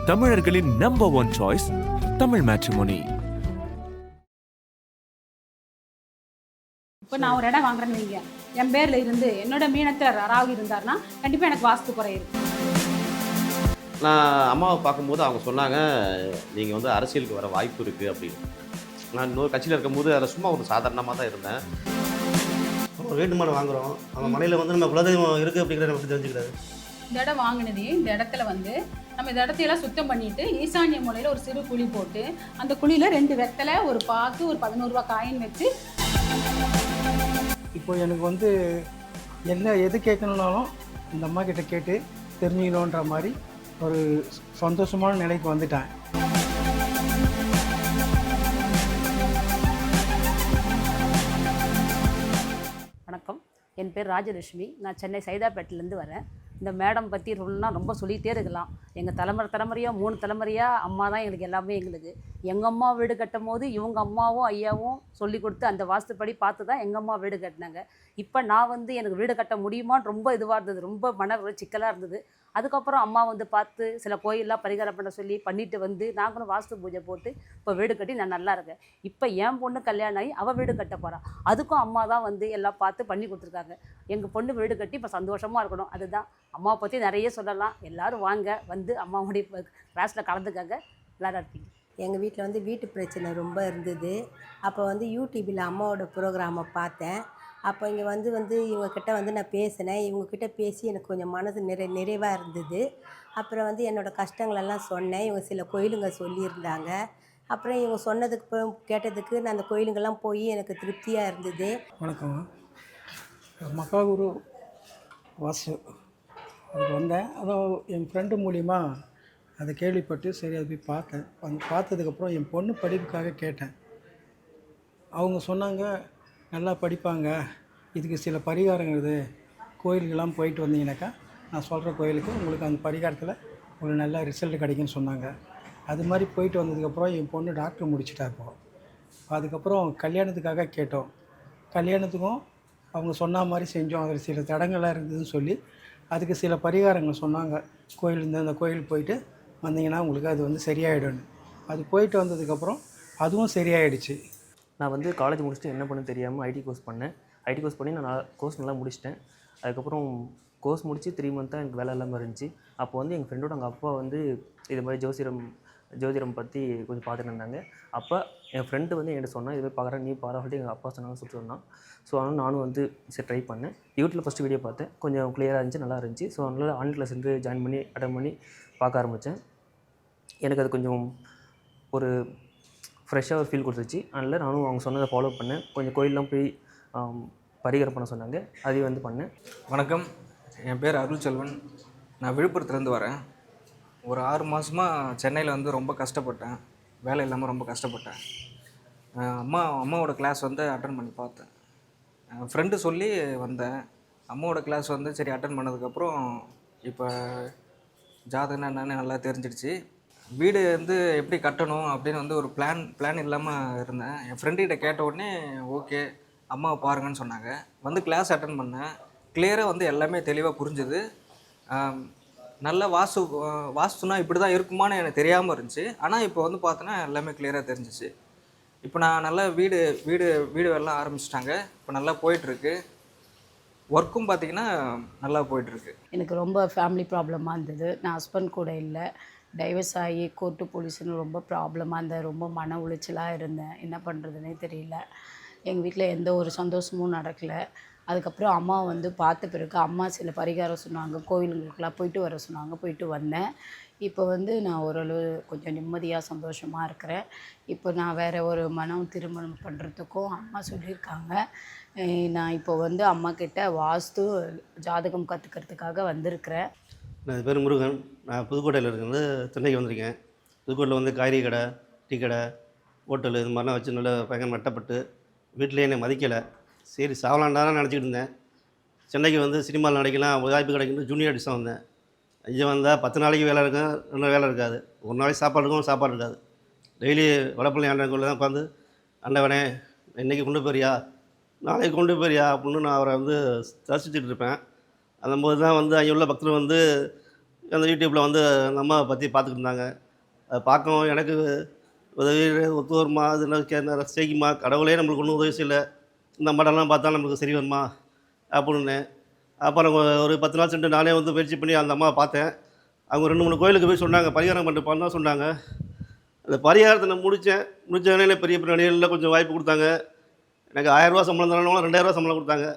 தமிழர்களின் number one choice Tamil matrimony. இப்போ நான் ஒரு இடம் வாங்குறேன்னு வைங்க, என் பேர்ல இருந்து என்னோட மீனத்தில் ராகு இருந்தாருன்னா கண்டிப்பா எனக்கு வாஸ்து குறை இருக்கு. நான் அம்மாவை பார்க்கும்போது அவங்க சொன்னாங்க, நீங்கள் வந்து அரசியலுக்கு வர வாய்ப்பு இருக்குது அப்படின்னு. நான் இன்னொரு கட்சியில் இருக்கும்போது அதில் சும்மா ஒரு சாதாரணமாக தான் இருந்தேன். ஒரு வேண்டுமானம் வாங்குகிறோம், அவங்க மலையில் வந்து நம்ம குலதெய்வம் இருக்குது அப்படிங்கிறத எப்படி தெரிஞ்சுக்கிறாரு. இந்த இடம் வாங்கினதையும் இந்த இடத்துல வந்து நம்ம இந்த இடத்தையெல்லாம் சுத்தம் பண்ணிட்டு ஈசானிய மூலையில் ஒரு சிறு குழி போட்டு அந்த குழியில் 2 வெத்தலை, ஒரு பாக்கு, ஒரு 11 ரூபா காயின் வச்சு. இப்போ எனக்கு வந்து என்ன எது கேட்கணுன்னாலும் இந்த அம்மா கிட்ட கேட்டு தெரிஞ்சுக்கணுன்ற மாதிரி ஒரு சந்தோஷமான நிலைக்கு வந்துட்டேன். வணக்கம், என் பேர் ராஜலட்சுமி. நான் சென்னை சைதாப்பேட்டிலேருந்து வரேன். இந்த மேடம் பற்றி ரொம்ப சொல்லிகிட்டே இருக்கலாம். எங்கள் தலைமுறையாக 3 தலைமுறையாக அம்மா தான் எங்களுக்கு எல்லாமே. எங்கள் அம்மா வீடு கட்டும் போது இவங்க அம்மாவும் ஐயாவும் சொல்லி கொடுத்து அந்த வாஸ்துப்படி பார்த்து தான் எங்கள் அம்மா வீடு கட்டினாங்க. இப்போ நான் வந்து எனக்கு வீடு கட்ட முடியுமான்னு ரொம்ப இதுவாக இருந்தது, ரொம்ப மன சிக்கலாக இருந்தது. அதுக்கப்புறம் அம்மா வந்து பார்த்து சில கோயிலெலாம் பரிகாரம் பண்ண சொல்லி பண்ணிட்டு வந்து நாங்களும் வாஸ்து பூஜை போட்டு இப்போ வீடு கட்டி நான் நல்லா இருக்கேன். இப்போ என் பொண்ணு கல்யாணம் ஆகி அவள் வீடு கட்ட போகிறான். அதுக்கும் அம்மா தான் வந்து எல்லாம் பார்த்து பண்ணி கொடுத்துருக்காங்க. எங்கள் பொண்ணு வீடு கட்டி இப்போ சந்தோஷமாக இருக்கணும். அதுதான் அம்மாவை பற்றி நிறைய சொல்லலாம். எல்லோரும் வாங்க, வந்து அம்மாவுடைய கிளாஸில் கலந்துக்காங்க, எல்லோரும் இருப்பீங்க. எங்கள் வீட்டில் வந்து வீட்டு பிரச்சனை ரொம்ப இருந்தது. அப்போ வந்து யூடியூப்பில் அம்மாவோட ப்ரோக்ராமை பார்த்தேன். அப்போ இங்கே வந்து இவங்கக்கிட்ட வந்து நான் பேசினேன். இவங்கக்கிட்ட பேசி எனக்கு கொஞ்சம் மனது நிறைவாக இருந்தது. அப்புறம் வந்து என்னோடய கஷ்டங்களெல்லாம் சொன்னேன். இவங்க சில கோயிலுங்க சொல்லியிருந்தாங்க. அப்புறம் இவங்க சொன்னதுக்கு கேட்டதுக்கு நான் அந்த கோயிலுங்கெல்லாம் போய் எனக்கு திருப்தியாக இருந்தது. வணக்கம், மகாகுரு வாசு அதுக்கு வந்தேன். அதான் என் ஃப்ரெண்டு மூலிமா அதை கேள்விப்பட்டு சரி அதை போய் பார்த்தேன். பார்த்ததுக்கப்புறம் என் பொண்ணு படிப்புக்காக கேட்டேன். அவங்க சொன்னாங்க நல்லா படிப்பாங்க, இதுக்கு சில பரிகாரங்கள் இருக்குது, கோயிலுக்கெல்லாம் போயிட்டு வந்தீங்கன்னாக்கா நான் சொல்கிற கோயிலுக்கு உங்களுக்கு அந்த பரிகாரத்தில் ஒரு நல்ல ரிசல்ட் கிடைக்குன்னு சொன்னாங்க. அது மாதிரி போயிட்டு வந்ததுக்கப்புறம் என் பொண்ணு டாக்டர் முடிச்சிட்டா. இப்போது அதுக்கப்புறம் கல்யாணத்துக்காக கேட்டோம். கல்யாணத்துக்கும் அவங்க சொன்ன மாதிரி செஞ்சோம். அதில் சில தடங்கள்லாம் இருந்ததுன்னு சொல்லி அதுக்கு சில பரிகாரங்கள் சொன்னாங்க. அந்த கோயிலுக்கு போயிட்டு வந்தீங்கன்னா உங்களுக்கு அது வந்து சரியாயிடும்னு. அது போயிட்டு வந்ததுக்கப்புறம் அதுவும் சரியாயிடுச்சு. நான் வந்து காலேஜ் முடிச்சுட்டு என்ன பண்ண தெரியாமல் ஐடி கோர்ஸ் பண்ணேன். ஐடி கோர்ஸ் பண்ணி நான் கோர்ஸ் நல்லா முடிச்சிட்டேன். அதுக்கப்புறம் கோர்ஸ் முடித்து 3 மந்த்தாக எனக்கு வேலை இல்லாமல் இருந்துச்சு. அப்போ வந்து எங்கள் ஃப்ரெண்டோட அவங்க அப்பா வந்து இது மாதிரி ஜோதிடம் பற்றி கொஞ்சம் பார்த்துட்டு இருந்தாங்க. அப்போ என் ஃப்ரெண்டு வந்து என்கிட்ட சொன்னால் இதுமாதிரி பார்க்குறேன், நீ பாராட்டி எங்கள் அப்பா சொன்னாங்கன்னு சொல்லி சொன்னான். ஸோ அதனால் நானும் வந்து சரி ட்ரை பண்ணேன். யூடியூப்பில் ஃபஸ்ட்டு வீடியோ பார்த்தேன், கொஞ்சம் கிளியராக இருந்துச்சு, நல்லா இருந்துச்சு. ஸோ அதனால் ஆன்லைன் கிளாஸ் வந்து ஜாயின் பண்ணி அட்டன் பண்ணி பார்க்க ஆரம்பித்தேன். எனக்கு அது கொஞ்சம் ஒரு ஃப்ரெஷ்ஷாக ஒரு ஃபீல் கொடுத்துச்சு. அதனால் நானும் அவங்க சொன்னதை ஃபாலோ பண்ணேன். கொஞ்சம் கோயிலெலாம் போய் பரிகாரம் பண்ண சொன்னாங்க, அதையும் வந்து பண்ணேன். வணக்கம், என் பேர் அருள் செல்வன். நான் விழுப்புரத்துலேருந்து வரேன். ஒரு 6 மாதமாக சென்னையில் வந்து ரொம்ப கஷ்டப்பட்டேன், வேலை இல்லாமல் ரொம்ப கஷ்டப்பட்டேன். அம்மாவோட கிளாஸ் வந்து அட்டன் பண்ணி பார்த்தேன். ஃப்ரெண்டு சொல்லி வந்தேன். அம்மாவோட கிளாஸ் வந்து சரி அட்டன் பண்ணதுக்கப்புறம் இப்போ ஜாதகம் என்னன்னு நல்லா தெரிஞ்சிடுச்சு. வீடு வந்து எப்படி கட்டணும் அப்படின்னு வந்து ஒரு பிளான் இல்லாமல் இருந்தேன். என் ஃப்ரெண்டுகிட்ட கேட்ட உடனே ஓகே அம்மாவை பாருங்கன்னு சொன்னாங்க. வந்து கிளாஸ் அட்டன் பண்ணேன். கிளியராக வந்து எல்லாமே தெளிவாக புரிஞ்சுது. நல்ல வாஸ்துனா இப்படி தான் இருக்குமான்னு எனக்கு தெரியாமல் இருந்துச்சு. ஆனால் இப்போ வந்து பார்த்தோன்னா எல்லாமே கிளியராக தெரிஞ்சிச்சு. இப்போ நான் நல்லா வீடு எல்லாம் ஆரம்பிச்சிட்டாங்க. இப்போ நல்லா போயிட்டுருக்கு. ஒர்க்கும் பார்த்திங்கன்னா நல்லா போயிட்டுருக்கு. எனக்கு ரொம்ப ஃபேமிலி ப்ராப்ளமாக இருந்தது. நான் ஹஸ்பண்ட் கூட இல்லை, டைவர்ஸ் ஆகி கோர்ட்டு போலீஸ்னு ரொம்ப ப்ராப்ளமாக இருந்தேன். ரொம்ப மன உளைச்சலாக இருந்தேன். என்ன பண்ணுறதுனே தெரியல. எங்கள் வீட்டில் எந்த ஒரு சந்தோஷமும் நடக்கலை. அதுக்கப்புறம் அம்மா வந்து பார்த்த பிறகு அம்மா சில பரிகாரம் சொன்னாங்க, கோவிலுங்களுக்கெல்லாம் போயிட்டு வர சொன்னாங்க. போயிட்டு வந்தேன். இப்போ வந்து நான் ஓரளவு கொஞ்சம் நிம்மதியாக சந்தோஷமாக இருக்கிறேன். இப்போ நான் வேறு ஒரு திருமணம் பண்ணுறதுக்கும் அம்மா சொல்லியிருக்காங்க. நான் இப்போ வந்து அம்மாக்கிட்ட வாஸ்து ஜாதகம் கற்றுக்கிறதுக்காக வந்திருக்கிறேன். நான் பேர் முருகன். நான் புதுக்கோட்டையில் இருக்கிறது சென்னைக்கு வந்திருக்கேன். புதுக்கோட்டையில் வந்து காய்கறி கடை, டீ கடை, ஹோட்டலு இது மாதிரிலாம் வச்சு நல்லா பயங்கர நட்டப்பட்டு வீட்டிலே என்னை மதிக்கலை. சரி சாவலாண்டாதான் நினச்சிக்கிட்டு இருந்தேன். சென்னைக்கு வந்து சினிமாவில் நடிக்கலாம் வாய்ப்பு கிடைக்குன்னு ஜூனியர் ஆர்டிஸ்டாக வந்தேன். இங்கே வந்தால் 10 நாளைக்கு வேலை இருக்கும், 2 வேலை இருக்காது. ஒரு நாளைக்கு சாப்பாடு இருக்கும், சாப்பாடு இருக்காது. டெய்லி வடப்பள்ளி ஆண்டவனுக்குள்ளே தான் உட்காந்து ஆண்டவனே இன்றைக்கி கொண்டு போறியா, நாளைக்கு கொண்டு போறியா அப்படின்னு நான் அவரை வந்து தரிசிச்சுட்டு இருப்பேன். அந்தபோது தான் வந்து அங்கே உள்ள பக்தர் வந்து அந்த யூடியூப்பில் வந்து அந்த அம்மாவை பற்றி பார்த்துக்கிட்டு இருந்தாங்க. அதை பார்க்கவும் எனக்கு உதவி ஒத்து வருமா, அது செய்யுமா, கடவுளே நம்மளுக்கு ஒன்றும் உதவி செய்யலை, இந்த மாடெல்லாம் பார்த்தா நம்மளுக்கு சரி வருமா அப்படின்னு. அப்புறம் ஒரு 10 நாள் சென்று நானே வந்து முயற்சி பண்ணி அந்த அம்மாவை பார்த்தேன். அவங்க 2, 3 கோயிலுக்கு போய் சொன்னாங்க, பரிகாரம் பண்ணிப்பான்னு தான் சொன்னாங்க. அந்த பரிகாரத்தை நான் முடித்தோடனே பெரிய பெரிய நடிகர்களில் கொஞ்சம் வாய்ப்பு கொடுத்தாங்க. எனக்கு 1000 ரூபா சம்பளம் தரணும், 2000 ரூபா சம்பளம் கொடுத்தாங்க.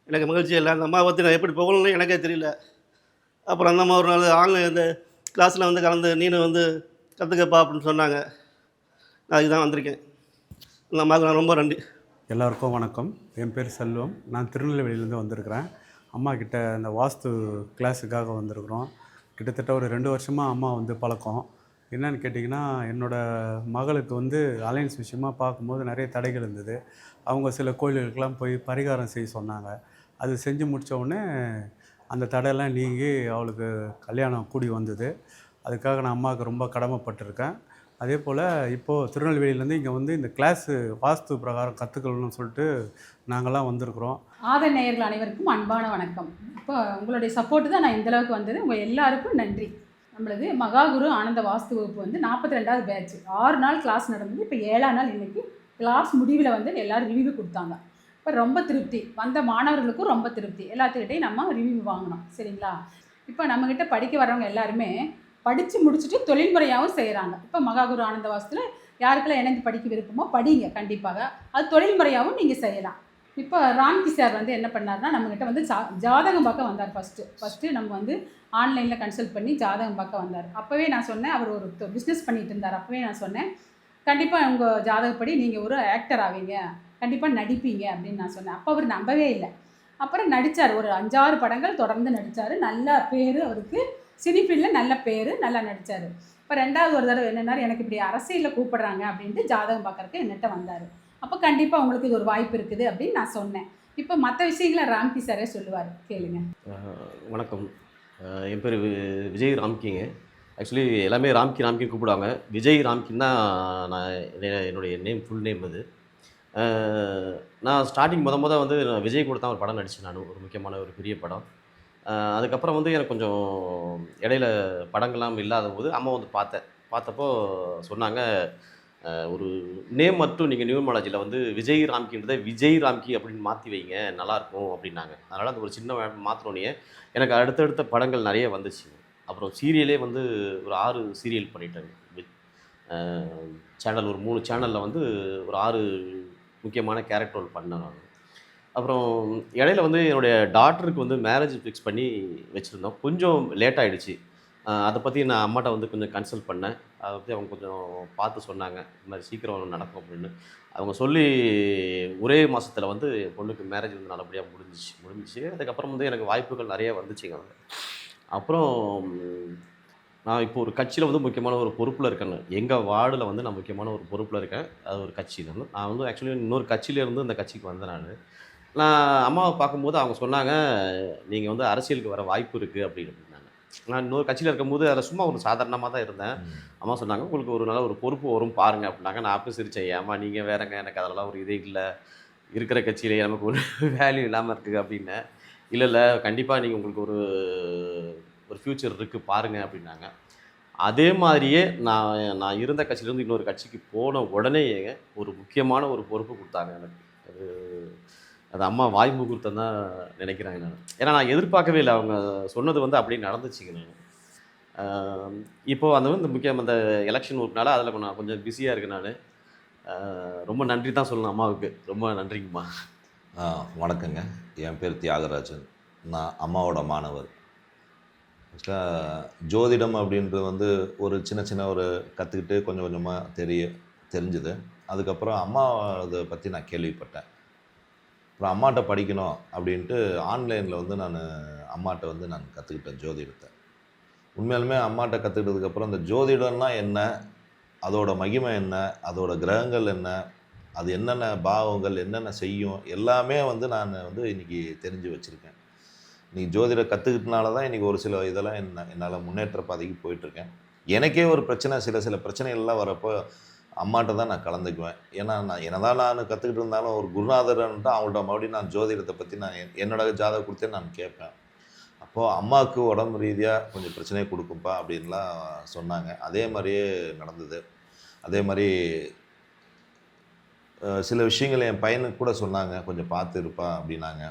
எனக்கு மகிழ்ச்சி இல்லை. அந்த அம்மாவை பற்றி நான் எப்படி போகணும்னு எனக்கே தெரியல. அப்புறம் அந்த அம்மா ஒரு நாள் ஆன்லைன் இந்த கிளாஸில் வந்து கலந்து நீனு வந்து கற்றுக்கப்பா அப்படின்னு சொன்னாங்க. நான் அதுக்கு தான் வந்திருக்கேன். அந்த அம்மாவுக்கு நான் ரொம்ப நன்றி. எல்லாருக்கும் வணக்கம். என் பேர் செல்வம். நான் திருநெல்வேலியிலேருந்து வந்திருக்கிறேன். அம்மா கிட்ட இந்த வாஸ்து கிளாஸுக்காக வந்திருக்கிறோம். கிட்டத்தட்ட ஒரு 2 வருஷமாக அம்மா வந்து பழக்கம். என்னன்னு கேட்டிங்கன்னா, என்னோடய மகளுக்கு வந்து அலைன்ஸ் விஷயமாக பார்க்கும்போது நிறைய தடைகள் இருந்தது. அவங்க சில கோயில்களுக்கெல்லாம் போய் பரிகாரம் செய்ய சொன்னாங்க. அது செஞ்சு முடித்த உடனே அந்த தடையெல்லாம் நீங்கி அவளுக்கு கல்யாணம் கூடி வந்தது. அதுக்காக நான் அம்மாவுக்கு ரொம்ப கடமைப்பட்டிருக்கேன். அதே போல் இப்போது திருநெல்வேலியிலேருந்து இங்கே வந்து இந்த கிளாஸு வாஸ்து பிரகாரம் கற்றுக்கணும்னு சொல்லிட்டு நாங்கள்லாம் வந்திருக்கிறோம். ஆதர் நேயர்கள் அனைவருக்கும் அன்பான வணக்கம். இப்போ உங்களுடைய சப்போர்ட்டு தான் நான் இந்தளவுக்கு வந்தது. உங்கள் எல்லாருக்கும் நன்றி. நம்மளது மகாகுரு ஆனந்த வாஸ்து வகுப்பு வந்து 42வது பேட்ச். 6 நாள் கிளாஸ் நடந்தது. இப்போ 7ஆம் நாள் இன்றைக்கி கிளாஸ் முடிவில் வந்து எல்லோரும் ரிவ்யூ கொடுத்தாங்க. இப்போ ரொம்ப திருப்தி, வந்த மாணவர்களுக்கும் ரொம்ப திருப்தி. எல்லாத்துக்கிட்டையும் நம்ம ரிவ்யூ வாங்கினோம். சரிங்களா? இப்போ நம்மக்கிட்ட படிக்க வர்றவங்க எல்லாருமே படித்து முடிச்சுட்டு தொழில்முறையாகவும் செய்கிறாங்க. இப்போ மகாகுரு ஆனந்த வாஸ்துவில் யாருக்கெல்லாம் இணைந்து படிக்க விருப்பமோ படிங்க. கண்டிப்பாக அது தொழில்முறையாகவும் நீங்கள் செய்யலாம். இப்போ ராம்கி சார் வந்து என்ன பண்ணார்னா, நம்மக்கிட்ட வந்து ஜாதகம் பார்க்க வந்தார். ஃபஸ்ட்டு நம்ம வந்து ஆன்லைனில் கன்சல்ட் பண்ணி ஜாதகம் பார்க்க வந்தார். அப்போவே நான் சொன்னேன், அவர் ஒரு பிஸ்னஸ் பண்ணிகிட்டு இருந்தார். அப்போவே நான் சொன்னேன், கண்டிப்பாக உங்கள் ஜாதகப்படி நீங்கள் ஒரு ஆக்டர் ஆவீங்க, கண்டிப்பாக நடிப்பீங்க அப்படின்னு நான் சொன்னேன். அப்போ அவர் நம்பவே இல்லை. அப்புறம் நடித்தார். ஒரு 5-6 படங்கள் தொடர்ந்து நடித்தார். நல்ல பேர் அவருக்கு, சினி ஃபீல்டில் நல்ல பேர், நல்லா நடித்தார். இப்போ 2வது ஒரு தடவை என்னென்னாரு, எனக்கு இப்படி அரசியலில் கூப்பிட்றாங்க அப்படின்ட்டு ஜாதகம் பார்க்குறக்கு என்கிட்ட வந்தார். அப்போ கண்டிப்பாக உங்களுக்கு இது ஒரு வாய்ப்பு இருக்குது அப்படின்னு நான் சொன்னேன். இப்போ மற்ற விஷயங்களை ராம்கி சாரே சொல்லுவார், கேளுங்க. வணக்கம். என் பேர் விஜய் ராம்கிங்க. ஆக்சுவலி எல்லாமே ராம்கி கூப்பிடுவாங்க. விஜய் ராம்கின்னு தான் நான் என்னுடைய நேம், ஃபுல் நேம் அது. நான் ஸ்டார்டிங் வந்து நான் விஜய் கூட தான் ஒரு படம் நடித்தேன். நான் ஒரு முக்கியமான ஒரு பெரிய படம். அதுக்கப்புறம் வந்து எனக்கு கொஞ்சம் இடையில படங்கள்லாம் இல்லாத போது அம்மா வந்து பார்த்தப்போ சொன்னாங்க, ஒரு நேம் மட்டும் நீங்கள் நியூமராலஜியில் வந்து விஜய் ராம்கின்றதை விஜய் ராம்கி அப்படின்னு மாற்றி வைங்க, நல்லாயிருக்கும் அப்படின்னாங்க. அதனால் அந்த ஒரு சின்ன மாற்றினோடனே எனக்கு அடுத்தடுத்த படங்கள் நிறைய வந்துச்சு. அப்புறம் சீரியலே வந்து ஒரு 6 சீரியல் பண்ணிட்டேங்க. சேனல் ஒரு 3 சேனலில் வந்து ஒரு 6 முக்கியமான கேரக்டர் ரோல் பண்ணேன் நான். அப்புறம் இடையில வந்து என்னுடைய டாட்டருக்கு வந்து மேரேஜ் ஃபிக்ஸ் பண்ணி வச்சுருந்தோம். கொஞ்சம் லேட் ஆகிடுச்சு. அதை பற்றி நான் அம்மாட்ட வந்து கொஞ்சம் கன்சல்ட் பண்ணேன். அதை பற்றி அவங்க கொஞ்சம் பார்த்து சொன்னாங்க, இது மாதிரி சீக்கிரம் நடக்கும் அப்படின்னு. அவங்க சொல்லி ஒரே மாதத்தில் வந்து என் பொண்ணுக்கு மேரேஜ் வந்து நல்லபடியாக முடிஞ்சிச்சு. அதுக்கப்புறம் வந்து எனக்கு வாய்ப்புகள் நிறைய வந்துச்சுங்க. அப்புறம் நான் இப்போ ஒரு கட்சியில் வந்து முக்கியமான ஒரு பொறுப்பில் இருக்கேன். எங்கள் வார்டில் வந்து நான் முக்கியமான ஒரு பொறுப்பில் இருக்கேன். அது ஒரு கட்சியிலேருந்து நான் வந்து ஆக்சுவலி இன்னொரு கட்சியிலேருந்து இந்த கட்சிக்கு வந்தேன். நான் அம்மாவை பார்க்கும்போது அவங்க சொன்னாங்க, நீங்கள் வந்து அரசியலுக்கு வர வாய்ப்பு இருக்குது அப்படின்னு. நான் இன்னொரு கட்சியில் இருக்கும்போது அதில் சும்மா ஒரு சாதாரணமாக தான் இருந்தேன். அம்மா சொன்னாங்க, உங்களுக்கு ஒரு நல்ல ஒரு பொறுப்பு வரும் பாருங்க அப்படின்னாங்க. நான் அப்போ சிரித்தேன், ஏம்மா நீங்கள் வேறங்க, எனக்கு அதெல்லாம் ஒரு இதே இல்லை, இருக்கிற கட்சியிலே நமக்கு ஒரு வேல்யூ இல்லாமல் இருக்குது அப்படின்னு. இல்லை கண்டிப்பாக நீங்கள் உங்களுக்கு ஒரு ஃப்யூச்சர் இருக்குது பாருங்கள் அப்படின்னாங்க. அதே மாதிரியே நான் இருந்த கட்சியிலேருந்து இன்னொரு கட்சிக்கு போன உடனேங்க ஒரு முக்கியமான ஒரு பொறுப்பு கொடுத்தாங்க எனக்கு. அது அம்மா வாய் முகூர்த்தம் தான் நினைக்கிறாங்க நான். ஏன்னா நான் எதிர்பார்க்கவே இல்லை. அவங்க சொன்னது வந்து அப்படியே நடந்துச்சுங்க. நான் இப்போது அந்த வந்து முக்கியம் அந்த எலெக்ஷன் ஒர்க்னால அதில் நான் கொஞ்சம் பிஸியாக இருக்கேன். நான் ரொம்ப நன்றி தான் சொல்லணும் அம்மாவுக்கு. ரொம்ப நன்றிங்கம்மா. வணக்கங்க. என் பேர் தியாகராஜன். நான் அம்மாவோட மாணவர். ஜோதிடம் அப்படின்றது வந்து ஒரு சின்ன ஒரு கற்றுக்கிட்டு கொஞ்சம் கொஞ்சமாக தெரிஞ்சுது. அதுக்கப்புறம் அம்மா அதை பற்றி நான் கேள்விப்பட்டேன். அப்புறம் அம்மாட்ட படிக்கணும் அப்படின்ட்டு ஆன்லைனில் வந்து அம்மாட்ட வந்து நான் கற்றுக்கிட்டேன் ஜோதிடத்தை. உண்மையாலுமே அம்மாட்ட கற்றுக்கிட்டதுக்கப்புறம் இந்த ஜோதிடம்னா என்ன, அதோட மகிமை என்ன, அதோட கிரகங்கள் என்ன, அது என்னென்ன பாவங்கள் என்னென்ன செய்யும், எல்லாமே வந்து நான் வந்து இன்றைக்கி தெரிஞ்சு வச்சுருக்கேன். இன்றைக்கி ஜோதிடம் கற்றுக்கிட்டனால தான் இன்றைக்கி ஒரு சில இதெல்லாம் என்னால் முன்னேற்ற பாதைக்கு போயிட்டுருக்கேன். எனக்கே ஒரு பிரச்சனை, சில பிரச்சனைகள்லாம் வரப்போ அம்மாட்ட தான் நான் கலந்துக்குவேன். ஏன்னா நான் கற்றுக்கிட்டு இருந்தாலும் ஒரு குருநாதர்ன்ட்டு அவங்கள்ட்ட மறுபடியும் நான் ஜோதிடத்தை பற்றி நான் என்னோட ஜாதகம் கொடுத்தே நான் கேட்பேன். அப்போது அம்மாவுக்கு உடம்பு ரீதியாக கொஞ்சம் பிரச்சனையை கொடுக்கும்ப்பா அப்படின்லாம் சொன்னாங்க. அதே மாதிரியே நடந்தது. அதே மாதிரி சில விஷயங்கள் என் பையனுக்கு கூட சொன்னாங்க, கொஞ்சம் பார்த்து இருப்பா அப்படின்னாங்க.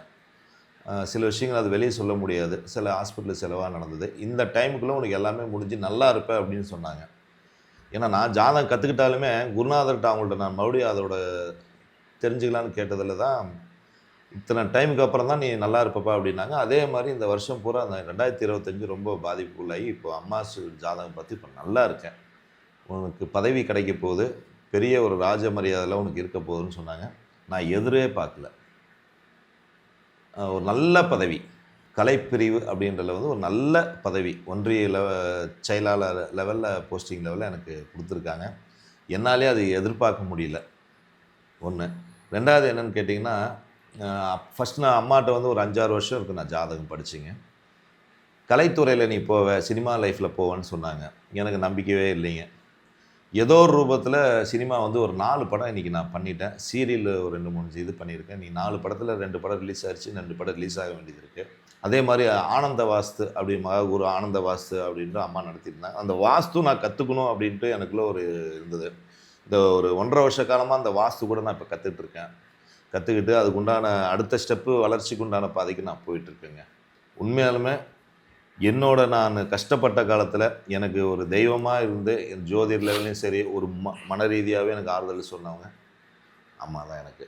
சில விஷயங்கள் அது வெளியே சொல்ல முடியாது, சில ஹாஸ்பிட்டல் செலவாக நடந்தது. இந்த டைமுக்குள்ளே உனக்கு எல்லாமே முடிஞ்சு நல்லா இருப்ப அப்படின்னு சொன்னாங்க. ஏன்னா நான் ஜாதகம் கற்றுக்கிட்டாலுமே குருநாதர்கிட்ட அவங்கள்ட்ட நான் மறுபடியும் அதோட தெரிஞ்சுக்கலான்னு கேட்டதில் தான் இத்தனை டைமுக்கு அப்புறம் தான் நீ நல்லா இருப்பப்பா அப்படின்னாங்க. அதே மாதிரி இந்த வருஷம் பூரா அந்த 2025 ரொம்ப பாதிப்புக்குள்ளாகி இப்போ அம்மா ஜாதகம் பார்த்து இப்போ நல்லா இருக்கேன். உனக்கு பதவி கிடைக்க போகுது, பெரிய ஒரு ராஜ மரியாதையில் உனக்கு இருக்க போகுதுன்னு சொன்னாங்க. நான் எதிரே பார்க்கல. ஒரு நல்ல பதவி, கலைப்பிரிவு அப்படின்றதுல வந்து ஒரு நல்ல பதவி, ஒன்றிய செயலாளர் லெவலில் போஸ்டிங் லெவலில் எனக்கு கொடுத்துருக்காங்க. என்னாலே அது எதிர்பார்க்க முடியல. ஒன்று. ரெண்டாவது என்னென்னு கேட்டிங்கன்னா, ஃபஸ்ட் நான் அம்மாட்ட வந்து ஒரு 5-6 வருஷம் இருக்குது நான் ஜாதகம் படிச்சிங்க. கலைத்துறையில் நீ போவ, சினிமா லைஃப்பில் போவேன்னு சொன்னாங்க. எனக்கு நம்பிக்கையே இல்லைங்க. ஏதோ ஒரு ரூபத்தில் சினிமா வந்து ஒரு 4 படம் இன்றைக்கி நான் பண்ணிட்டேன். சீரியல் ஒரு 2-3 இது பண்ணியிருக்கேன். நீ 4 படத்தில் 2 படம் ரிலீஸ் ஆகிடுச்சு, 2 படம் ரிலீஸ் ஆக வேண்டியது இருக்குது. அதே மாதிரி ஆனந்த வாஸ்து அப்படி மகாகுரு ஆனந்த வாஸ்து அப்படின்ட்டு அம்மா நடத்தியிருந்தாங்க. அந்த வாஸ்து நான் கற்றுக்கணும் அப்படின்ட்டு எனக்குள்ளே ஒரு இருந்தது. இந்த ஒரு 1.5 வருஷ காலமாக அந்த வாஸ்து கூட நான் இப்போ கற்றுட்ருக்கேன். கற்றுக்கிட்டு அதுக்குண்டான அடுத்த ஸ்டெப்பு வளர்ச்சிக்கு உண்டான பாதைக்கு நான் போயிட்டுருக்கேங்க. உண்மையாலுமே நான் கஷ்டப்பட்ட காலத்தில் எனக்கு ஒரு தெய்வமாக இருந்து என் ஜோதிட லெவல்லையும் சரி, ஒரு மன ரீதியாகவே எனக்கு ஆறுதல் சொன்னவங்க அம்மா தான் எனக்கு.